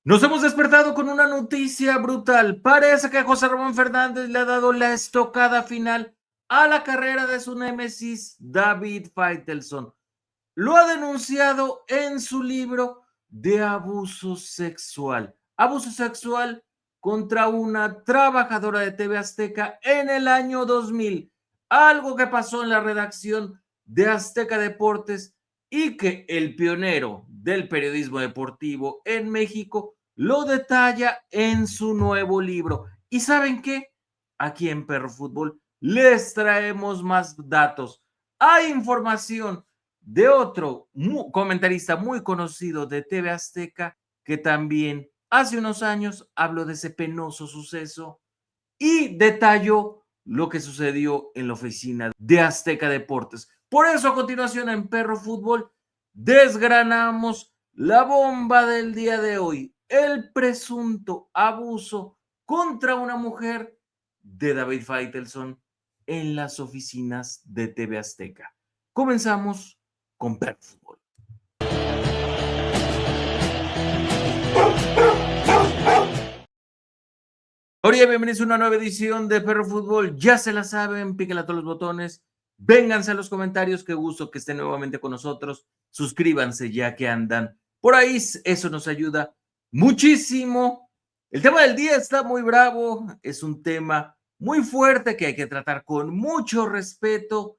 Nos hemos despertado con una noticia brutal. Parece que José Ramón Fernández le ha dado la estocada final a la carrera de su némesis David Faitelson. Lo ha denunciado en su libro de abuso sexual. Abuso sexual contra una trabajadora de TV Azteca en el año 2000. Algo que pasó en la redacción de Azteca Deportes y que el pionero del periodismo deportivo en México lo detalla en su nuevo libro. ¿Y saben qué? Aquí en Perro Fútbol les traemos más datos. Hay información de otro comentarista muy conocido de TV Azteca que también hace unos años habló de ese penoso suceso y detalló lo que sucedió en la oficina de Azteca Deportes. Por eso a continuación en Perro Fútbol desgranamos la bomba del día de hoy, el presunto abuso contra una mujer de David Faitelson en las oficinas de TV Azteca. Comenzamos con Perro Fútbol. Hola, bienvenidos a una nueva edición de Perro Fútbol. Ya se la saben, píquenle a todos los botones. Vénganse a los comentarios, qué gusto que estén nuevamente con nosotros. Suscríbanse ya que andan por ahí, eso nos ayuda muchísimo. El tema del día está muy bravo, es un tema muy fuerte que hay que tratar con mucho respeto.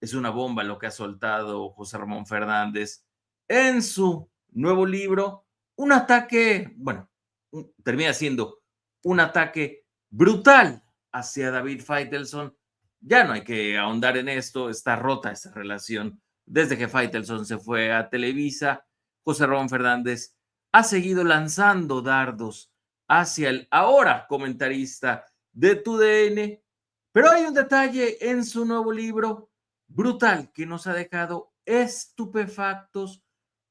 Es una bomba lo que ha soltado José Ramón Fernández en su nuevo libro. Un ataque, bueno, termina siendo un ataque brutal hacia David Faitelson. Ya no hay que ahondar en esto, está rota esa relación. Desde que Faitelson se fue a Televisa, José Ramón Fernández ha seguido lanzando dardos hacia el ahora comentarista de TUDN. Pero hay un detalle en su nuevo libro brutal que nos ha dejado estupefactos.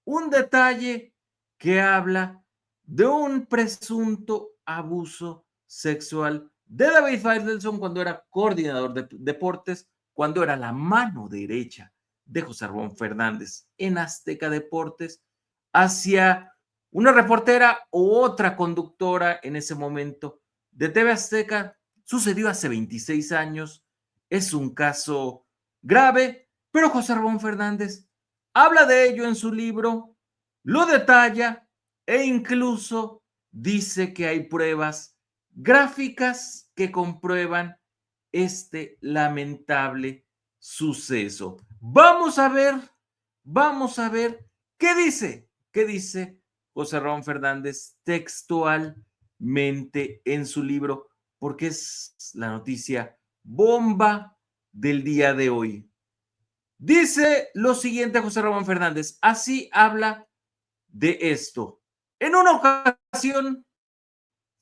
Un detalle que habla de un presunto abuso sexual de David Faitelson cuando era coordinador de deportes, cuando era la mano derecha de José Ramón Fernández en Azteca Deportes, hacia una reportera u otra conductora en ese momento de TV Azteca. Sucedió hace 26 años. Es un caso grave, pero José Ramón Fernández habla de ello en su libro, lo detalla e incluso dice que hay pruebas gráficas que comprueban este lamentable suceso. Vamos a ver qué dice José Ramón Fernández textualmente en su libro, porque es la noticia bomba del día de hoy. Dice lo siguiente José Ramón Fernández, así habla de esto. En una ocasión,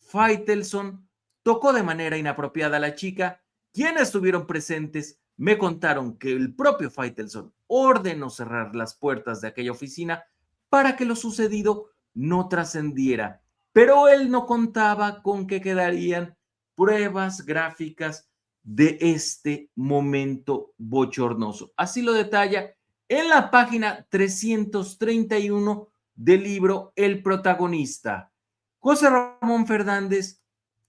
Faitelson tocó de manera inapropiada a la chica. Quienes estuvieron presentes me contaron que el propio Faitelson ordenó cerrar las puertas de aquella oficina para que lo sucedido no trascendiera, pero él no contaba con que quedarían pruebas gráficas de este momento bochornoso. Así lo detalla en la página 331 del libro El protagonista. José Ramón Fernández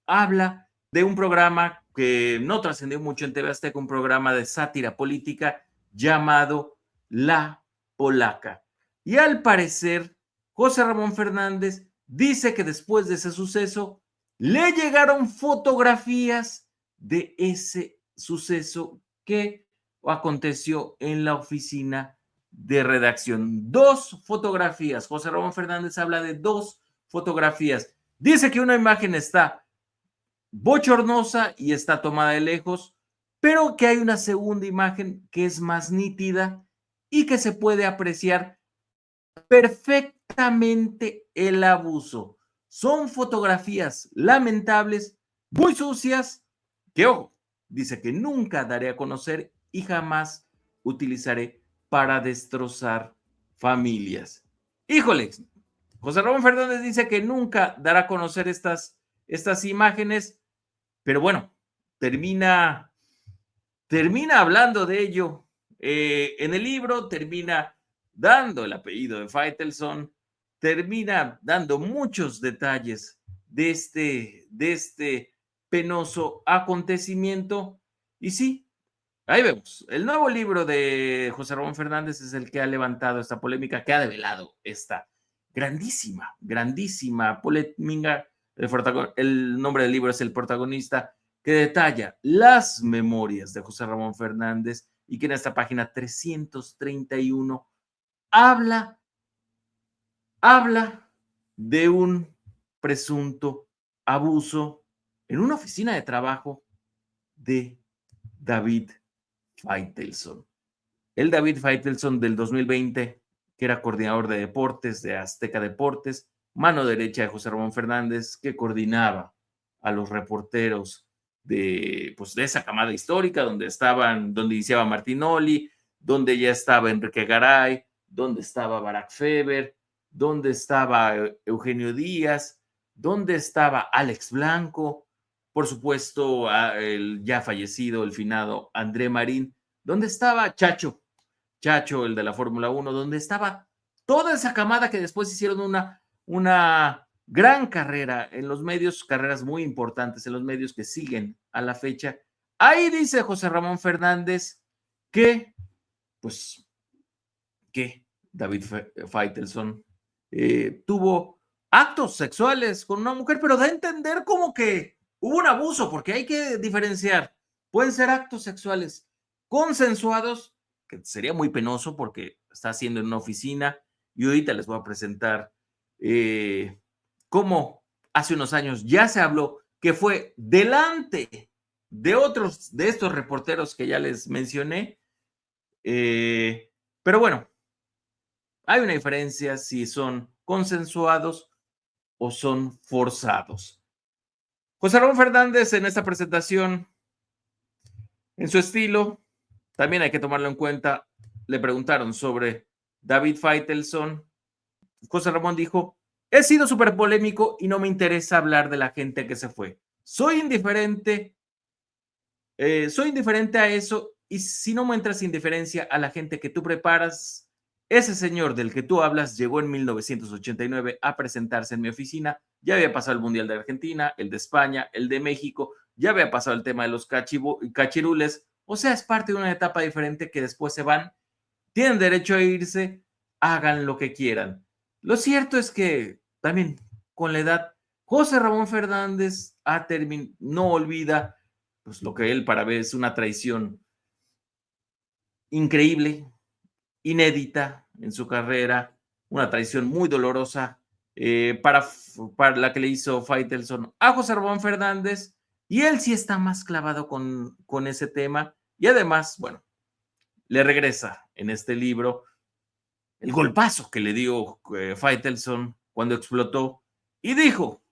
habla de un programa que no trascendió mucho en TV Azteca, un programa de sátira política llamado La Polaca. Y al parecer, José Ramón Fernández dice que después de ese suceso le llegaron fotografías de ese suceso que aconteció en la oficina de redacción. Dos fotografías. José Ramón Fernández habla de dos fotografías. Dice que una imagen está bochornosa y está tomada de lejos, pero que hay una segunda imagen que es más nítida y que se puede apreciar perfectamente el abuso. Son fotografías lamentables, muy sucias, que ojo, dice que nunca daré a conocer y jamás utilizaré para destrozar familias. Híjole, José Ramón Fernández dice que nunca dará a conocer estas imágenes, pero bueno, termina hablando de ello en el libro, termina dando el apellido de Faitelson, termina dando muchos detalles de este penoso acontecimiento. Y sí, ahí vemos. El nuevo libro de José Ramón Fernández es el que ha levantado esta polémica, que ha develado esta grandísima polémica. El nombre del libro es El protagonista, que detalla las memorias de José Ramón Fernández y que en esta página 331 habla de un presunto abuso en una oficina de trabajo de David Faitelson. El David Faitelson del 2020, que era coordinador de deportes de Azteca Deportes, mano derecha de José Ramón Fernández, que coordinaba a los reporteros de esa camada histórica donde iniciaba Martinoli, donde ya estaba Enrique Garay, donde estaba Barack Feber, donde estaba Eugenio Díaz, donde estaba Alex Blanco, por supuesto, el ya fallecido, el finado André Marín, donde estaba Chacho, el de la Fórmula 1, donde estaba toda esa camada que después hicieron una gran carrera en los medios, carreras muy importantes en los medios que siguen a la fecha. Ahí dice José Ramón Fernández que David Faitelson tuvo actos sexuales con una mujer, pero da a entender como que hubo un abuso, porque hay que diferenciar. Pueden ser actos sexuales consensuados, que sería muy penoso porque está haciendo en una oficina, y ahorita les voy a presentar cómo hace unos años ya se habló que fue delante de otros de estos reporteros que ya les mencioné. Pero bueno, hay una diferencia si son consensuados o son forzados. José Ramón Fernández en esta presentación, en su estilo, también hay que tomarlo en cuenta, le preguntaron sobre David Faitelson. José Ramón dijo: he sido súper polémico y no me interesa hablar de la gente que se fue. Soy indiferente a eso, y si no muestras indiferencia a la gente que tú preparas, ese señor del que tú hablas llegó en 1989 a presentarse en mi oficina, ya había pasado el Mundial de Argentina, el de España, el de México, ya había pasado el tema de los cachirules, o sea, es parte de una etapa diferente que después se van, tienen derecho a irse, hagan lo que quieran. Lo cierto es que también con la edad, José Ramón Fernández no olvida lo que él para ver es una traición increíble, inédita en su carrera, una traición muy dolorosa para la que le hizo Faitelson a José Ramón Fernández, y él sí está más clavado con ese tema, y además, bueno, le regresa en este libro el golpazo que le dio Faitelson cuando explotó, y dijo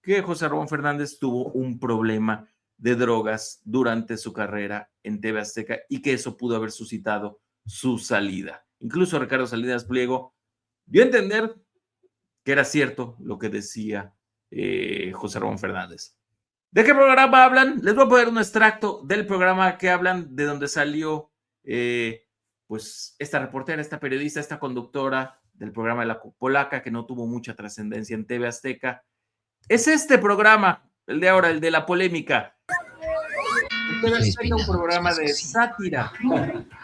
que José Ramón Fernández tuvo un problema de drogas durante su carrera en TV Azteca y que eso pudo haber suscitado su salida. Incluso Ricardo Salinas Pliego dio a entender que era cierto lo que decía José Ramón Fernández. ¿De qué programa hablan? Les voy a poner un extracto del programa que hablan, de donde salió esta reportera, esta periodista, esta conductora del programa de la polaca, que no tuvo mucha trascendencia en TV Azteca. Es este programa, el de ahora, el de la polémica. Un programa de sátira,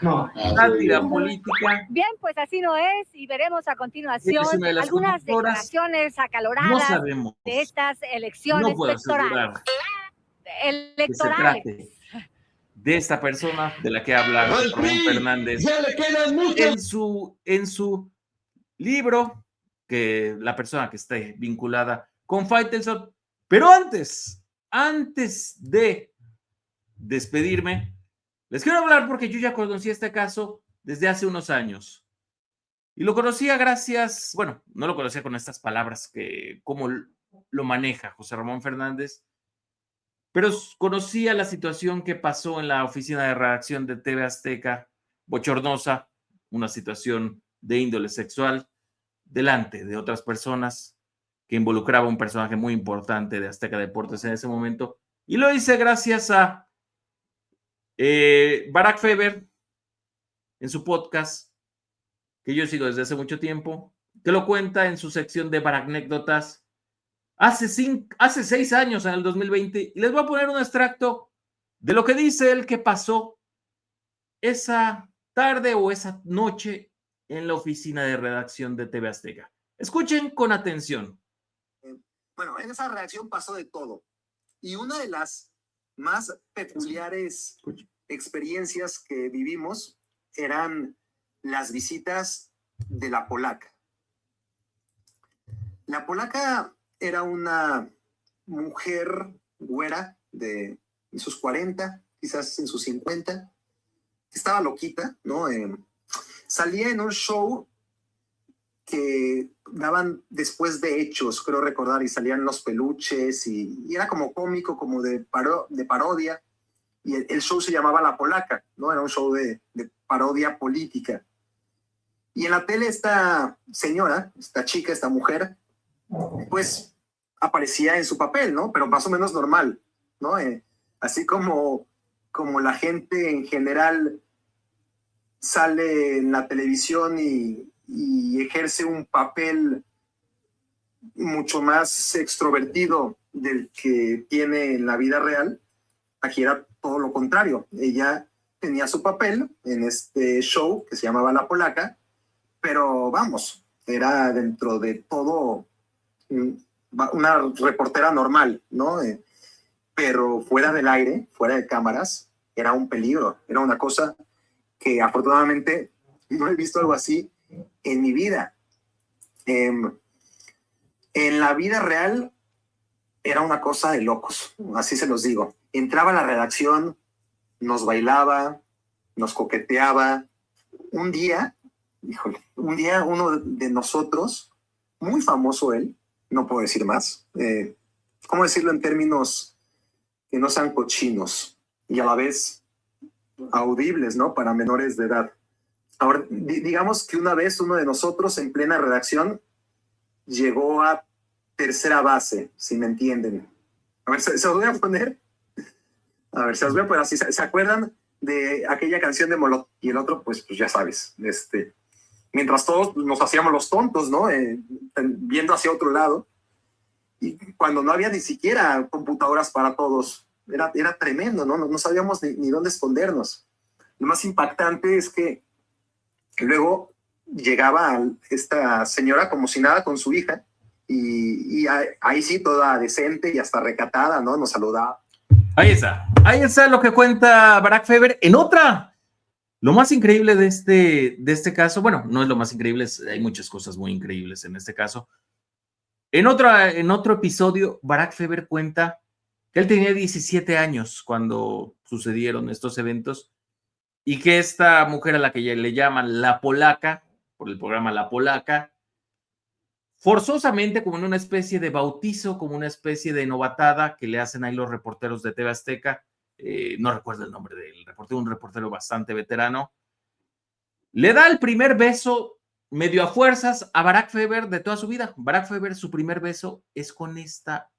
sátira política. Bien, pues así no es, y veremos a continuación algunas declaraciones acaloradas de estas elecciones electorales. De esta persona de la que habla Ramón Fernández en su libro, que la persona que esté vinculada con Faitelson. Pero antes de despedirme, les quiero hablar porque yo ya conocí este caso desde hace unos años. Y lo conocía gracias, no lo conocía con estas palabras cómo lo maneja José Ramón Fernández, pero conocía la situación que pasó en la oficina de redacción de TV Azteca, bochornosa, una situación de índole sexual, delante de otras personas, que involucraba a un personaje muy importante de Azteca Deportes en ese momento, y lo hice gracias a Barack Feber, en su podcast, que yo sigo desde hace mucho tiempo, que lo cuenta en su sección de Baracknécdotas hace 6 años, en el 2020, y les voy a poner un extracto de lo que dice él que pasó esa tarde o esa noche en la oficina de redacción de TV Azteca. Escuchen con atención. Bueno, en esa redacción pasó de todo. Y una de las más peculiares experiencias que vivimos eran las visitas de la polaca. La polaca era una mujer güera en sus 40, quizás en sus 50. Estaba loquita, ¿no? Salía en un show que daban después de Hechos, creo recordar, y salían los peluches, y era como cómico, como de parodia, y el show se llamaba La Polaca, ¿no? Era un show de parodia política. Y en la tele esta señora, esta chica, esta mujer, pues aparecía en su papel, ¿no? Pero más o menos normal, ¿no? Así como la gente en general sale en la televisión y ejerce un papel mucho más extrovertido del que tiene en la vida real, aquí era todo lo contrario. Ella tenía su papel en este show que se llamaba La Polaca, pero vamos, era dentro de todo una reportera normal, ¿no? Pero fuera del aire, fuera de cámaras, era un peligro, era una cosa que afortunadamente no he visto algo así en mi vida. En la vida real era una cosa de locos, así se los digo. Entraba a la redacción, nos bailaba, nos coqueteaba. Un día uno de nosotros, muy famoso él, no puedo decir más, ¿cómo decirlo en términos que no sean cochinos y a la vez audibles, ¿no? Para menores de edad? Ahora, digamos que una vez uno de nosotros en plena redacción llegó a tercera base, si me entienden. A ver, se los voy a poner. A ver, se los voy a poner así. ¿Se acuerdan de aquella canción de Molotov? Y el otro, pues ya sabes, mientras todos nos hacíamos los tontos, ¿no? Viendo hacia otro lado. Y cuando no había ni siquiera computadoras para todos, era tremendo, ¿no? No sabíamos ni dónde escondernos. Lo más impactante es que luego llegaba esta señora como si nada con su hija y ahí sí toda decente y hasta recatada, ¿no? Nos saludaba. Ahí está lo que cuenta Barack Feber. En otra, lo más increíble de este caso, bueno, no es lo más increíble, hay muchas cosas muy increíbles en este caso. En otro episodio, Barack Feber cuenta que él tenía 17 años cuando sucedieron estos eventos y que esta mujer a la que le llaman La Polaca, por el programa La Polaca, forzosamente, como en una especie de bautizo, como una especie de novatada que le hacen ahí los reporteros de TV Azteca, no recuerdo el nombre del reportero, un reportero bastante veterano, le da el primer beso medio a fuerzas a Barack Feber de toda su vida. Barack Feber, su primer beso es con esta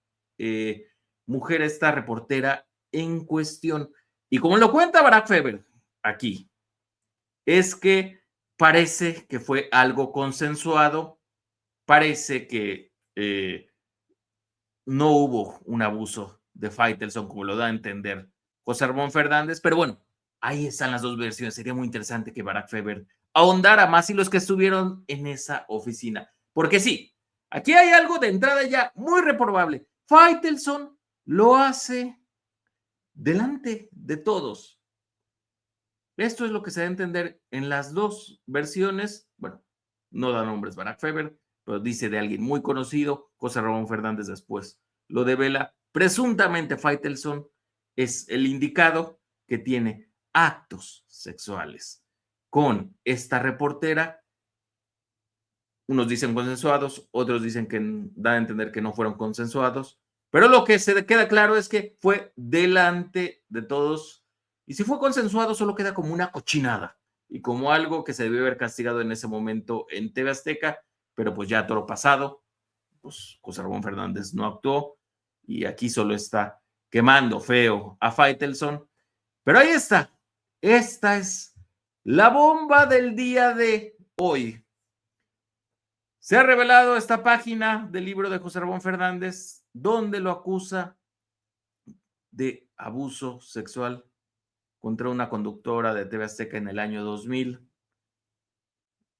mujer, esta reportera en cuestión. Y como lo cuenta Barack Feber aquí, es que parece que fue algo consensuado, parece que no hubo un abuso de Faitelson, como lo da a entender José Ramón Fernández, pero bueno, ahí están las dos versiones. Sería muy interesante que Barack Feber ahondara más y los que estuvieron en esa oficina, porque sí, aquí hay algo de entrada ya muy reprobable. Faitelson lo hace delante de todos. Esto es lo que se da a entender en las dos versiones. Bueno, no da nombres Barack Feber, pero dice de alguien muy conocido. José Ramón Fernández después lo devela. Presuntamente Faitelson es el indicado que tiene actos sexuales con esta reportera. Unos dicen consensuados, otros dicen que da a entender que no fueron consensuados, pero lo que se queda claro es que fue delante de todos. Y si fue consensuado, solo queda como una cochinada y como algo que se debió haber castigado en ese momento en TV Azteca, pero pues ya todo pasado, pues José Ramón Fernández no actuó y aquí solo está quemando feo a Faitelson. Pero ahí está. Esta es la bomba del día de hoy. Se ha revelado esta página del libro de José Ramón Fernández, donde lo acusa de abuso sexual contra una conductora de TV Azteca en el año 2000.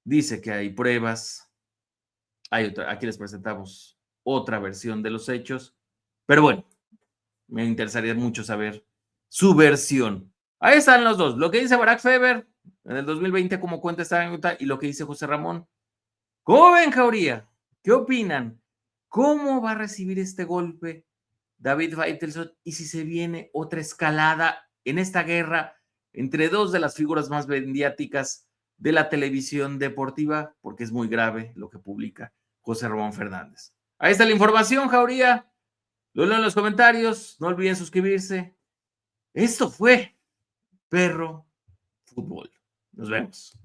Dice que hay pruebas. Aquí les presentamos otra versión de los hechos. Pero bueno, me interesaría mucho saber su versión. Ahí están los dos. Lo que dice Barack Feber en el 2020 como cuenta esta anécdota y lo que dice José Ramón. ¿Cómo ven, Jauría? ¿Qué opinan? ¿Cómo va a recibir este golpe David Faitelson? Y si se viene otra escalada en esta guerra entre dos de las figuras más mediáticas de la televisión deportiva, porque es muy grave lo que publica José Ramón Fernández. Ahí está la información, Jauría. Lo leo en los comentarios. No olviden suscribirse. Esto fue Perro Fútbol. Nos vemos.